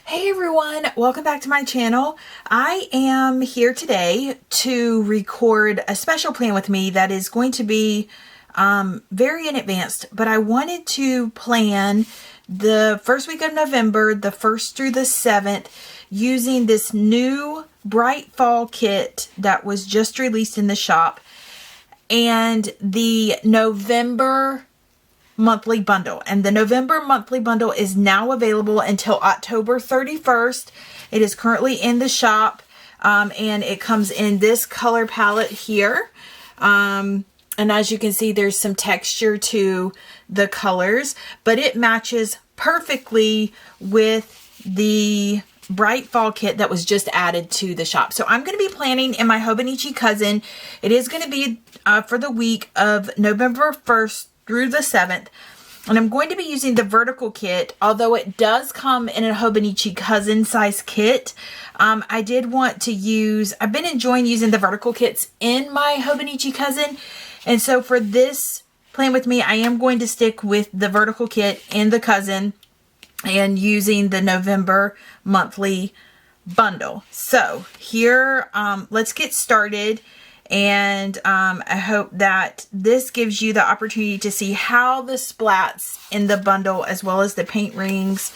Hey everyone, welcome back to my channel. I am here today to record a special plan with me that is going to be very in advance, but I wanted to plan the first week of November, the 1st through the 7th, using this new Bright Fall kit that was just released in the shop and the November monthly bundle. And the November monthly bundle is now available until October 31st. It is currently in the shop, and it comes in this color palette here. And as you can see, there's some texture to the colors, but it matches perfectly with the Bright Fall kit that was just added to the shop. So I'm going to be planning in my Hobonichi Cousin. It is going to be for the week of November 1st through the 7th. And I'm going to be using the vertical kit, although it does come in a Hobonichi Cousin size kit. I did want to use, I've been enjoying using the vertical kits in my Hobonichi Cousin. And so for this plan with me, I am going to stick with the vertical kit in the Cousin and using the November monthly bundle. So here, let's get started. And I hope that this gives you the opportunity to see how the splats in the bundle, as well as the paint rings.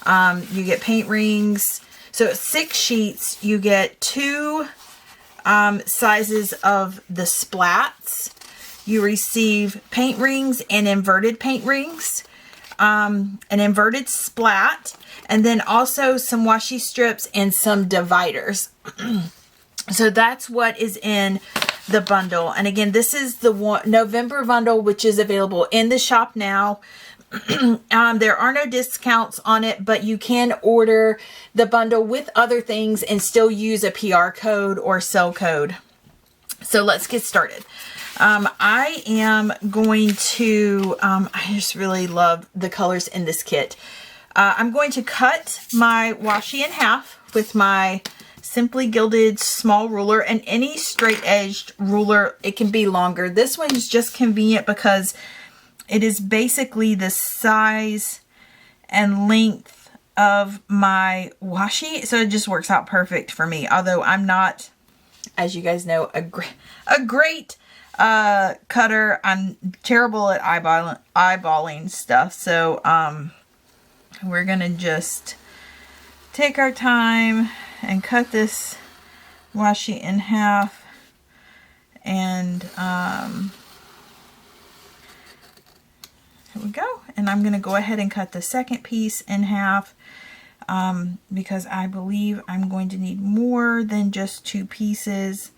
You get paint rings. So it's 6 sheets. You get 2 sizes of the splats. You receive paint rings and inverted paint rings, an inverted splat, and then also some washi strips and some dividers. So that's what is in the bundle. And again, this is the November bundle, which is available in the shop now. There are no discounts on it, but you can order the bundle with other things and still use a PR code or sell code. So let's get started. I am going to, I just really love the colors in this kit. I'm going to cut my washi in half with my Simply Gilded small ruler, and any straight edged ruler. It can be longer. This one is just convenient because it is basically the size and length of my washi, so it just works out perfect for me. Although I'm not, as you guys know, a great cutter. I'm terrible at eyeballing stuff, so we're gonna just take our time and cut this washi in half. And here we go. And I'm going to go ahead and cut the second piece in half because I believe I'm going to need more than just 2 pieces.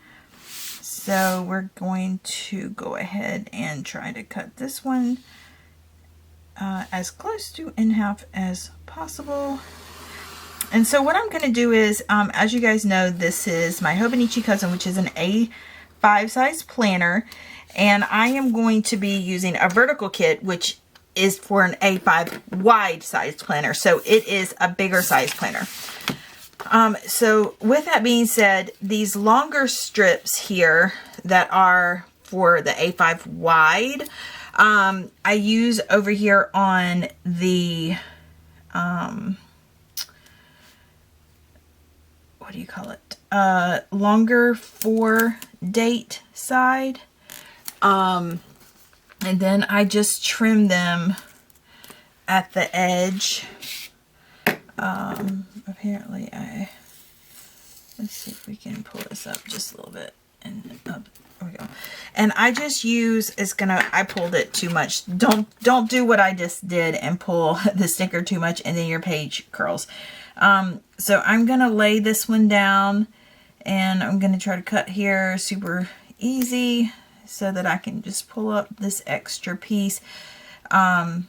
So we're going to go ahead and try to cut this one as close to in half as possible. And so what I'm going to do is, as you guys know, this is my Hobonichi Cousin, which is an A5 size planner. And I am going to be using a vertical kit, which is for an A5 wide size planner. So it is a bigger size planner. So with that being said, these longer strips here that are for the A5 wide, I use over here on the, what do you call it? Longer 4 date side. And then I just trim them at the edge. Apparently let's see if we can pull this up just a little bit and up. There we go. And I just use, I pulled it too much. Don't do what I just did and pull the sticker too much and then your page curls. So I'm going to lay this one down and I'm going to try to cut here super easy so that I can just pull up this extra piece. I'm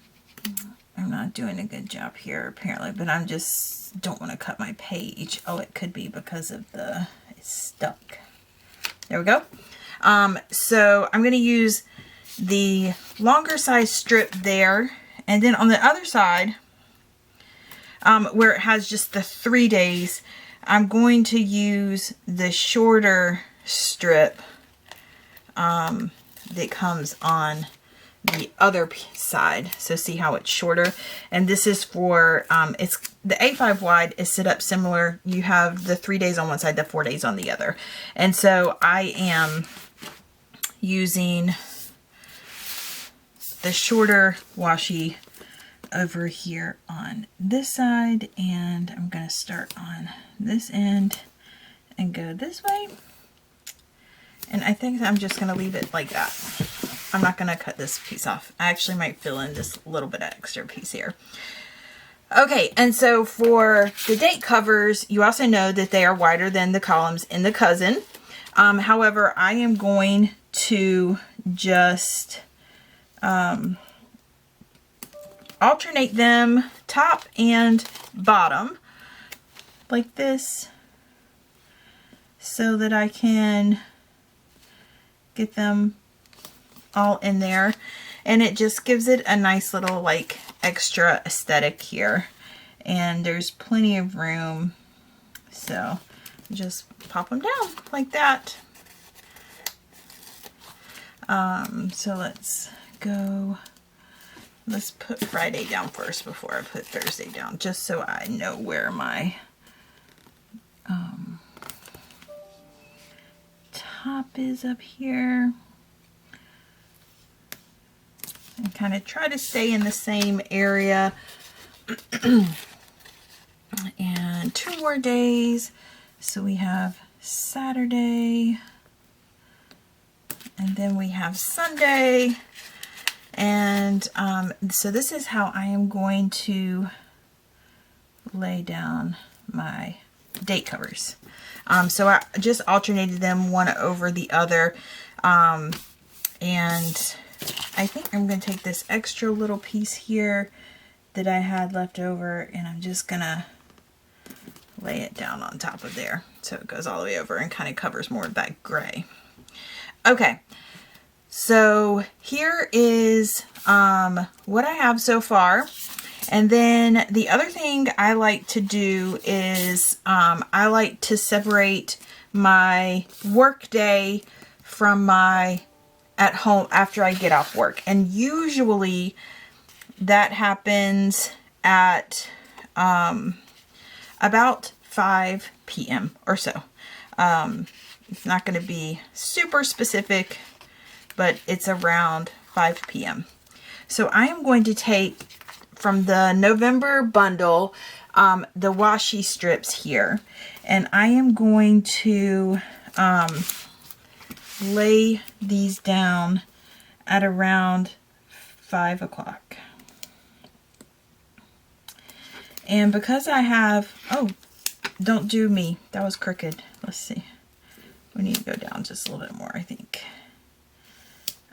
not doing a good job here apparently, but I'm just don't want to cut my page. Oh, it could be because of it's stuck. There we go. So I'm going to use the longer size strip there, and then on the other side, where it has just the 3 days, I'm going to use the shorter strip that comes on the other side. So see how it's shorter, and this is for it's the A5 wide is set up similar. You have the 3 days on one side, the 4 days on the other, and so I am using the shorter washi over here on this side, and I'm going to start on this end and go this way, and I think I'm just going to leave it like that. I'm not going to cut this piece off. I actually might fill in this little bit of extra piece here. Okay, and so for the date covers, you also know that they are wider than the columns in the Cousin. However, I am going to just alternate them top and bottom like this so that I can get them all in there, and it just gives it a nice little like extra aesthetic here, and there's plenty of room, so just pop them down like that. So let's put Friday down first before I put Thursday down, just so I know where my top is up here. And kind of try to stay in the same area. And 2 more days. So we have Saturday, and then we have Sunday. And so this is how I am going to lay down my date covers. So I just alternated them one over the other, and I think I'm going to take this extra little piece here that I had left over, and I'm just going to lay it down on top of there so it goes all the way over and kind of covers more of that gray. Okay, so here is what I have so far. And then the other thing I like to do is I like to separate my work day from my at home after I get off work. And usually that happens at about 5 p.m. or so. It's not going to be super specific, but it's around 5 p.m. So I am going to take from the November bundle the washi strips here, and I am going to lay these down at around 5 o'clock. And because I have, oh, don't do me, that was crooked. Let's see, we need to go down just a little bit more, I think.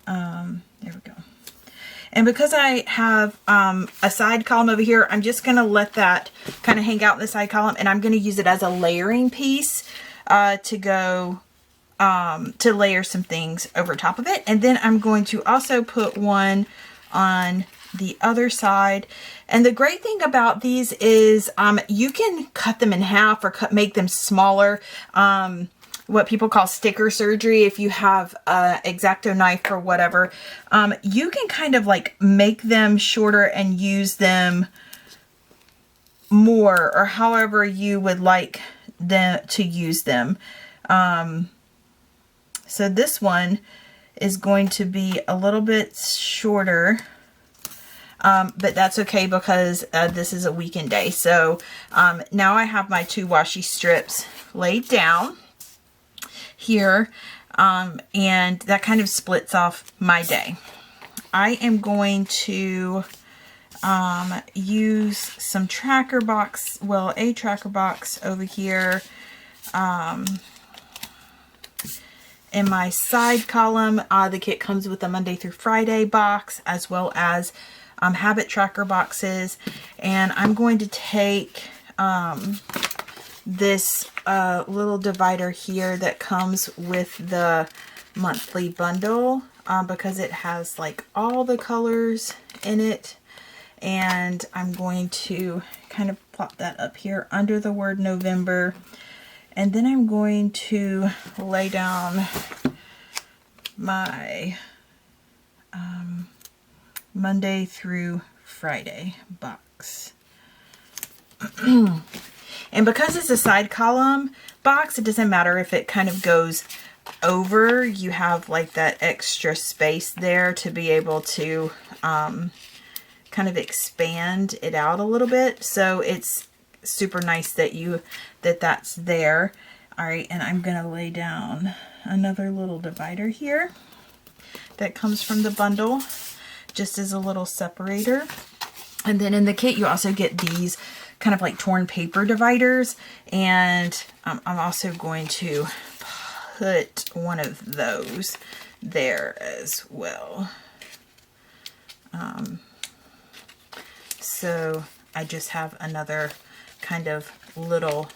There we go. And because I have a side column over here, I'm just going to let that kind of hang out in the side column, and I'm going to use it as a layering piece to go to layer some things over top of it. And then I'm going to also put one on the other side. And the great thing about these is you can cut them in half or make them smaller. What people call sticker surgery. If you have a X-Acto knife or whatever, you can kind of like make them shorter and use them more, or however you would like them to use them. So this one is going to be a little bit shorter, but that's okay because this is a weekend day. So now I have my 2 washi strips laid down here, and that kind of splits off my day. I am going to use some tracker box, well, a tracker box over here in my side column. The kit comes with a Monday through Friday box, as well as habit tracker boxes, and I'm going to take this little divider here that comes with the monthly bundle, because it has like all the colors in it, and I'm going to kind of plop that up here under the word November, and then I'm going to lay down my Monday through Friday box. And because it's a side column box, it doesn't matter if it kind of goes over. You have like that extra space there to be able to kind of expand it out a little bit. So it's super nice that that's there. All right, and I'm gonna lay down another little divider here that comes from the bundle, just as a little separator. And then in the kit, you also get these kind of like torn paper dividers, and I'm also going to put one of those there as well. So I just have another kind of little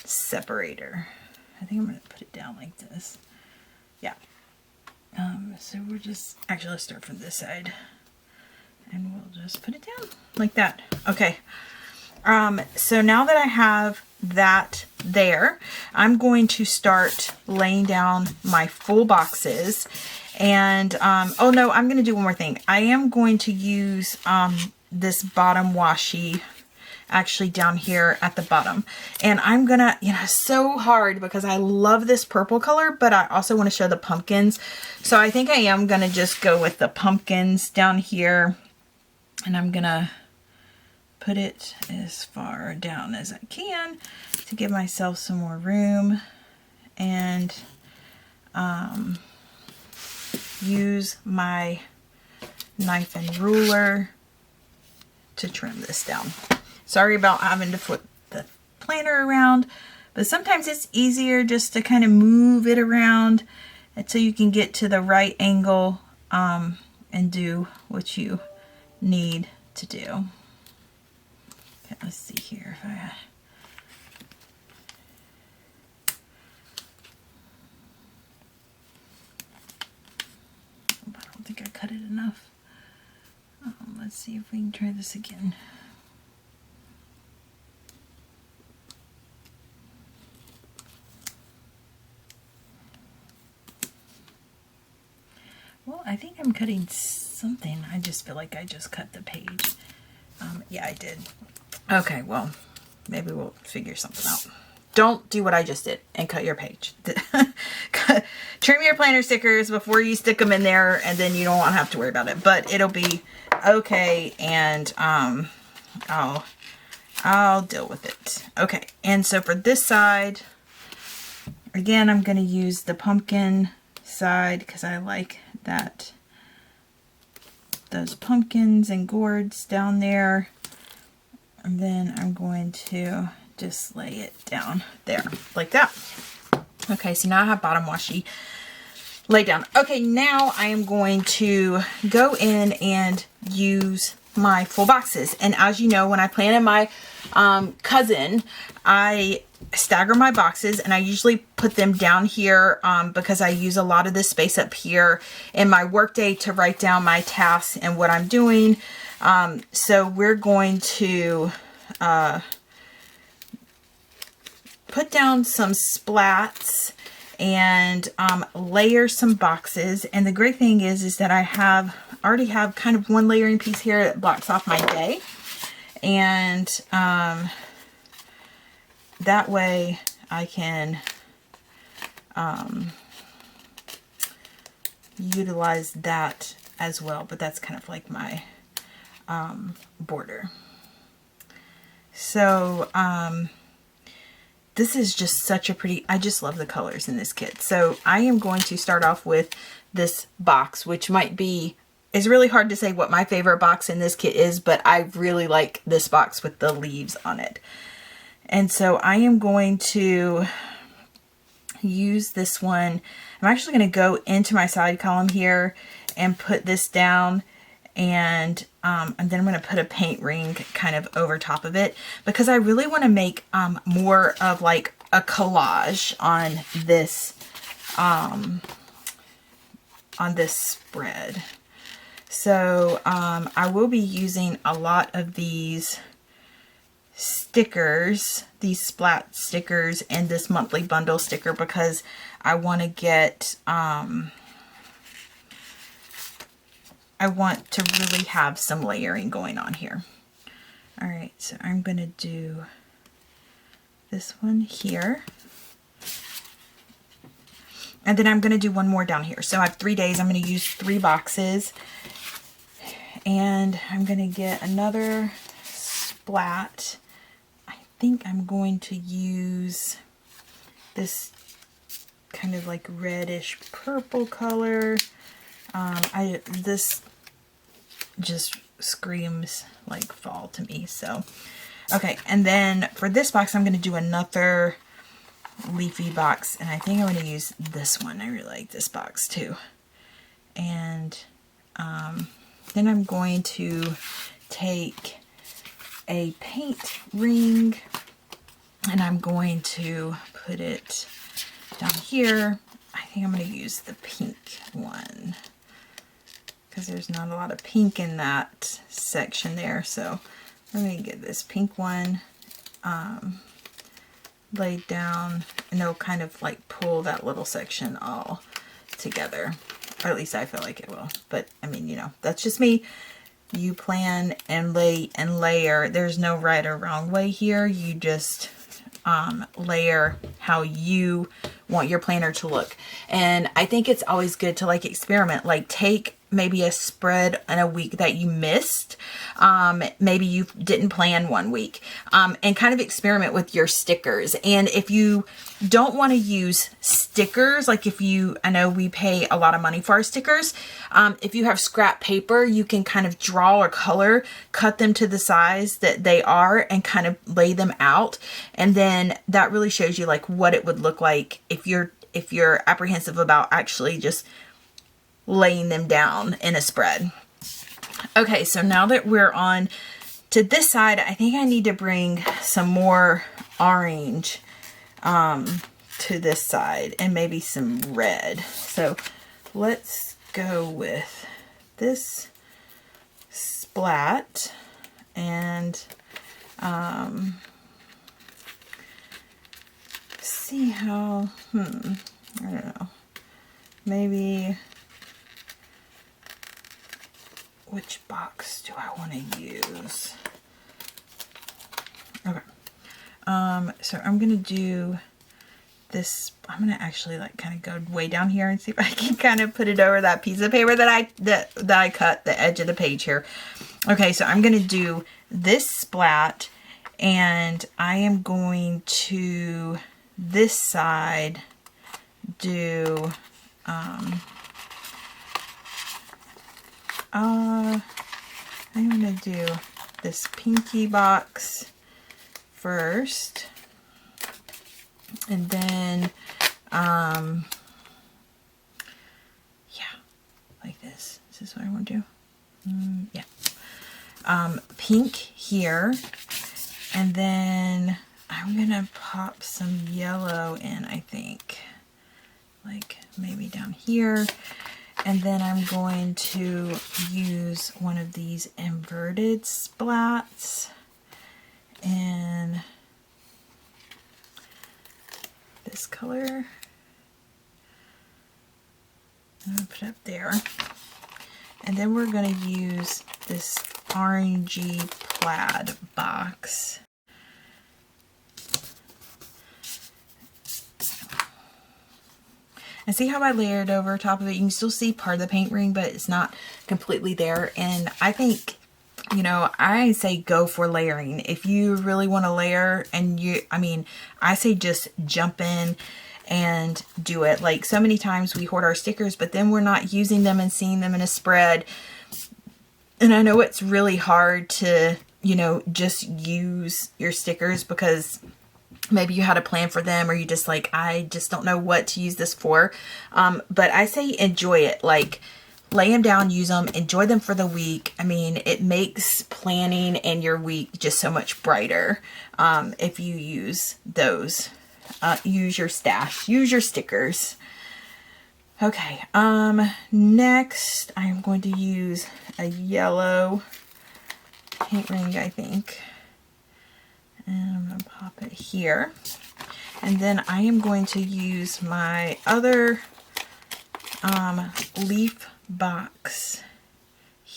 separator. I think I'm going to put it down like this. Yeah. So we're just, actually let's start from this side, and we'll just put it down like that. Okay. So now that I have that there, I'm going to start laying down my full boxes. And, oh no, I'm going to do one more thing. I am going to use, this bottom washi actually down here at the bottom. And I'm going to, so hard because I love this purple color, but I also want to show the pumpkins. So I think I am going to just go with the pumpkins down here, and I'm going to put it as far down as I can to give myself some more room, and use my knife and ruler to trim this down. Sorry about having to flip the planner around, but sometimes it's easier just to kind of move it around until you can get to the right angle and do what you need to do. Okay, let's see here if I don't think I cut it enough. Let's see if we can try this again. Well, I think I'm cutting something. I just feel like I just cut the page. Yeah, I did. Okay, well, maybe we'll figure something out. Don't do what I just did and cut your page. Trim your planner stickers before you stick them in there, and then you don't want to have to worry about it. But it'll be okay, and I'll deal with it. Okay, and so for this side, again, I'm going to use the pumpkin side because I like that, those pumpkins and gourds down there. And then I'm going to just lay it down there like that. Okay, so now I have bottom washi laid down. Okay, now I am going to go in and use my full boxes. And as you know, when I planted my cousin, I stagger my boxes, and I usually put them down here because I use a lot of this space up here in my workday to write down my tasks and what I'm doing. So we're going to put down some splats and layer some boxes. And the great thing is that I already have kind of one layering piece here that blocks off my day. And that way I can utilize that as well. But that's kind of like my border. So this is just such a pretty, I just love the colors in this kit. So I am going to start off with this box, which might be, it's really hard to say what my favorite box in this kit is, but I really like this box with the leaves on it. And so I am going to use this one. I'm actually going to go into my side column here and put this down, and then I'm going to put a paint ring kind of over top of it because I really want to make more of like a collage on this spread. So I will be using a lot of these stickers, these splat stickers, and this monthly bundle sticker because I want to get I want to really have some layering going on here. All right, so I'm going to do this one here. And then I'm going to do one more down here. So I have 3 days. I'm going to use 3 boxes. And I'm going to get another splat. I think I'm going to use this kind of like reddish purple color. This just screams like fall to me. So, okay. And then for this box, I'm going to do another leafy box. And I think I'm going to use this one. I really like this box too. And then I'm going to take a paint ring and I'm going to put it down here. I think I'm going to use the pink one because there's not a lot of pink in that section there. So I'm going to get this pink one laid down, and it'll kind of like pull that little section all together. Or at least I feel like it will. But I mean, you know, that's just me. You plan and lay and layer. There's no right or wrong way here. You just layer how you want your planner to look. And I think it's always good to like experiment. Like take maybe a spread in a week that you missed. Maybe you didn't plan one week, and kind of experiment with your stickers. And if you don't want to use stickers, like I know we pay a lot of money for our stickers. If you have scrap paper, you can kind of draw or color, cut them to the size that they are and kind of lay them out. And then that really shows you like what it would look like if you're apprehensive about actually just laying them down in a spread. Okay, so now that we're on to this side, I think I need to bring some more orange to this side and maybe some red. So let's go with this splat and see how, I don't know, maybe which box do I want to use? Okay. So I'm going to do this. I'm going to actually like kind of go way down here and see if I can kind of put it over that piece of paper that I cut the edge of the page here. Okay. So I'm going to do this splat, and I am going to this side do, I'm going to do this pinky box first, and then, yeah, like this. Is this what I want to do? Yeah. Pink here, and then I'm going to pop some yellow in, I think, like maybe down here. And then I'm going to use one of these inverted splats in this color. I'm going to put it up there. And then we're going to use this orangey plaid box. And see how I layered over top of it? You can still see part of the paint ring, but it's not completely there. And I think, you know, I say go for layering. If you really want to layer, and I say just jump in and do it. Like so many times we hoard our stickers, but then we're not using them and seeing them in a spread. And I know it's really hard to, you know, just use your stickers because maybe you had a plan for them, or you just like, I just don't know what to use this for. But I say enjoy it. Like lay them down, use them, enjoy them for the week. I mean, it makes planning and your week just so much brighter if you use those. Use your stash, use your stickers. Okay, next I'm going to use a yellow paint ring, I think. And I'm going to pop it here. And then I am going to use my other leaf box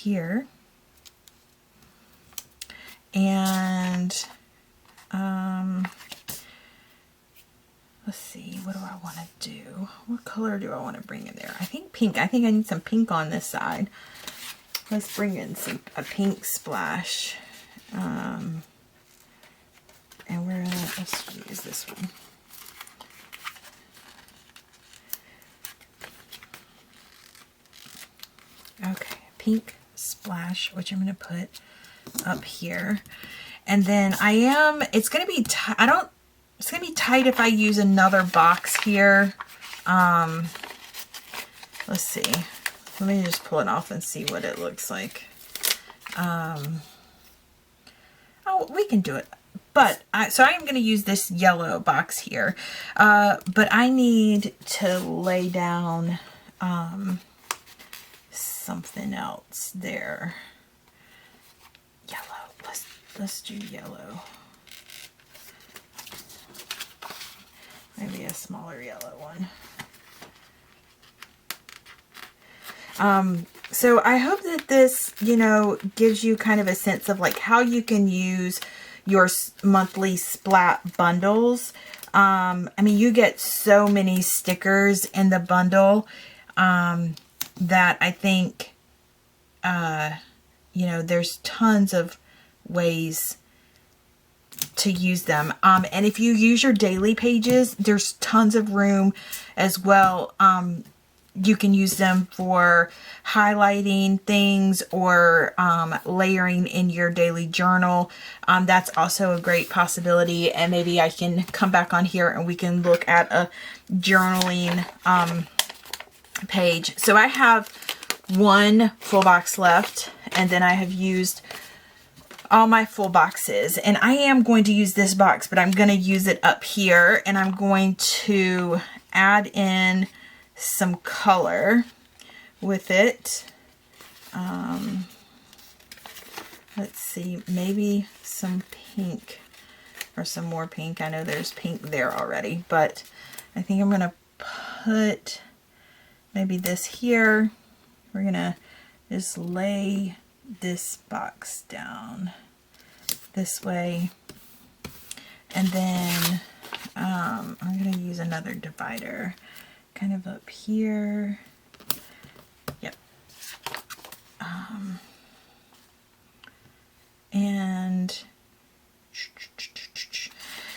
here. And let's see, what do I want to do? What color do I want to bring in there? I think pink. I think I need some pink on this side. Let's bring in a pink splash. And let's use this one. Okay, pink splash, which I'm going to put up here. And then it's going to be, it's going to be tight if I use another box here. Let's see. Let me just pull it off and see what it looks like. Oh, we can do it. But, so I am going to use this yellow box here. But I need to lay down something else there. Yellow. Let's do yellow. Maybe a smaller yellow one. So I hope that this, you know, gives you kind of a sense of like how you can use your monthly splat bundles. I mean, you get so many stickers in the bundle, that I think, you know, there's tons of ways to use them. And if you use your daily pages, there's tons of room as well. You can use them for highlighting things or layering in your daily journal. That's also a great possibility. And maybe I can come back on here and we can look at a journaling page. So I have one full box left, and then I have used all my full boxes. And I am going to use this box, but I'm going to use it up here, and I'm going to add in some color with it. Let's see, maybe some pink or some more pink. I know there's pink there already, but I think I'm going to put maybe this here. We're going to just lay this box down this way. And then I'm going to use another divider kind of up here. Yep. And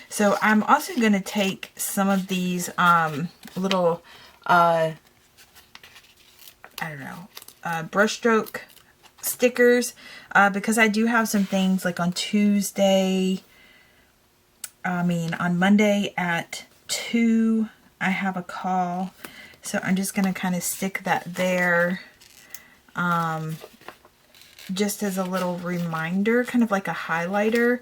so I'm also going to take some of these little, I don't know, brushstroke stickers, because I do have some things like on Monday at 2, I have a call. So I'm just going to kind of stick that there, just as a little reminder, kind of like a highlighter,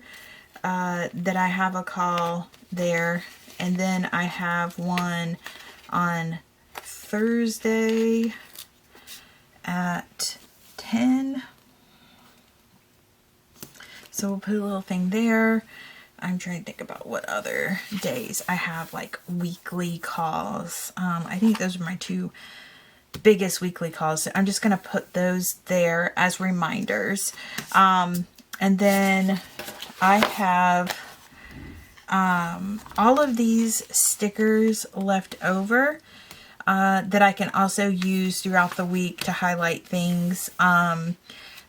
that I have a call there. And then I have one on Thursday at 10. So we'll put a little thing there. I'm trying to think about what other days I have like weekly calls. I think those are my two biggest weekly calls. So I'm just going to put those there as reminders. And then I have all of these stickers left over that I can also use throughout the week to highlight things.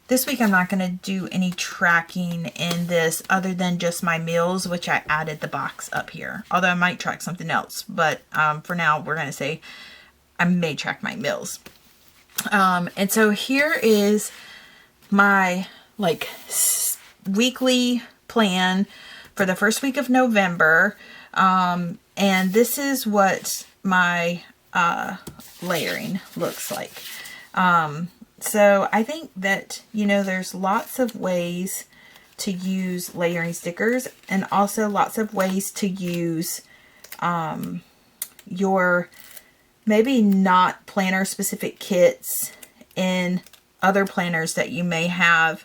This week I'm not going to do any tracking in this other than just my meals, which I added the box up here. Although I might track something else, but for now we're going to say I may track my meals. And so here is my like weekly plan for the first week of November. And this is what my layering looks like. So I think that, you know, there's lots of ways to use layering stickers, and also lots of ways to use your maybe not planner specific kits in other planners that you may have,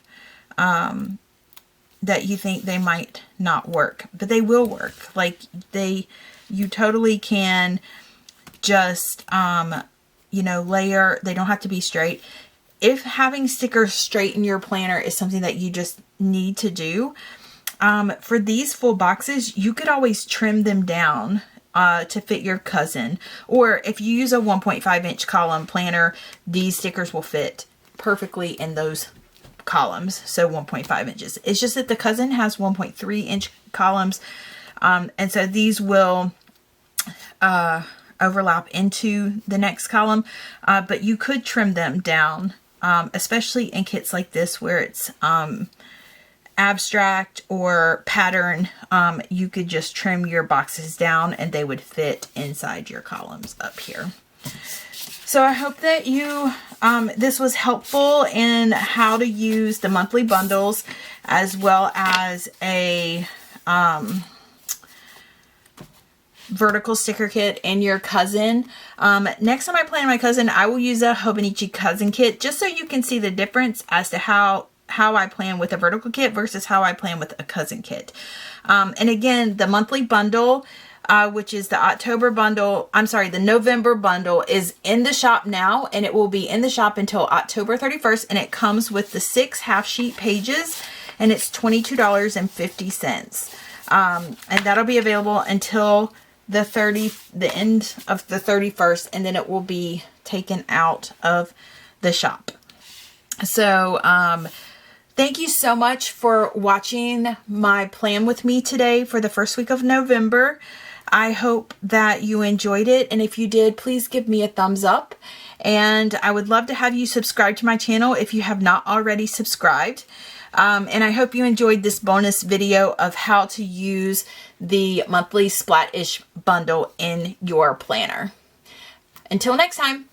that you think they might not work, but they will work. Like you totally can just, you know, layer. They don't have to be straight. if having stickers straight in your planner is something that you just need to do, for these full boxes, you could always trim them down to fit your cousin. Or if you use a 1.5 inch column planner, these stickers will fit perfectly in those columns. So 1.5 inches. It's just that the cousin has 1.3 inch columns. And so these will overlap into the next column. But you could trim them down, especially in kits like this where it's abstract or pattern. You could just trim your boxes down and they would fit inside your columns up here. So I hope that you this was helpful in how to use the monthly bundles, as well as a vertical sticker kit in your cousin. Next time I plan my cousin, I will use a Hobonichi Cousin kit, just so you can see the difference as to how I plan with a vertical kit versus how I plan with a cousin kit. And again, the monthly bundle, which is the the November bundle, is in the shop now, and it will be in the shop until October 31st. And it comes with the 6 half sheet pages, and it's $22.50. And that'll be available until the end of the 31st, and then it will be taken out of the shop. So, thank you so much for watching my plan with me today for the first week of November. I hope that you enjoyed it, and if you did, please give me a thumbs up. And I would love to have you subscribe to my channel if you have not already subscribed. And I hope you enjoyed this bonus video of how to use the monthly Splat-ish bundle in your planner. Until next time.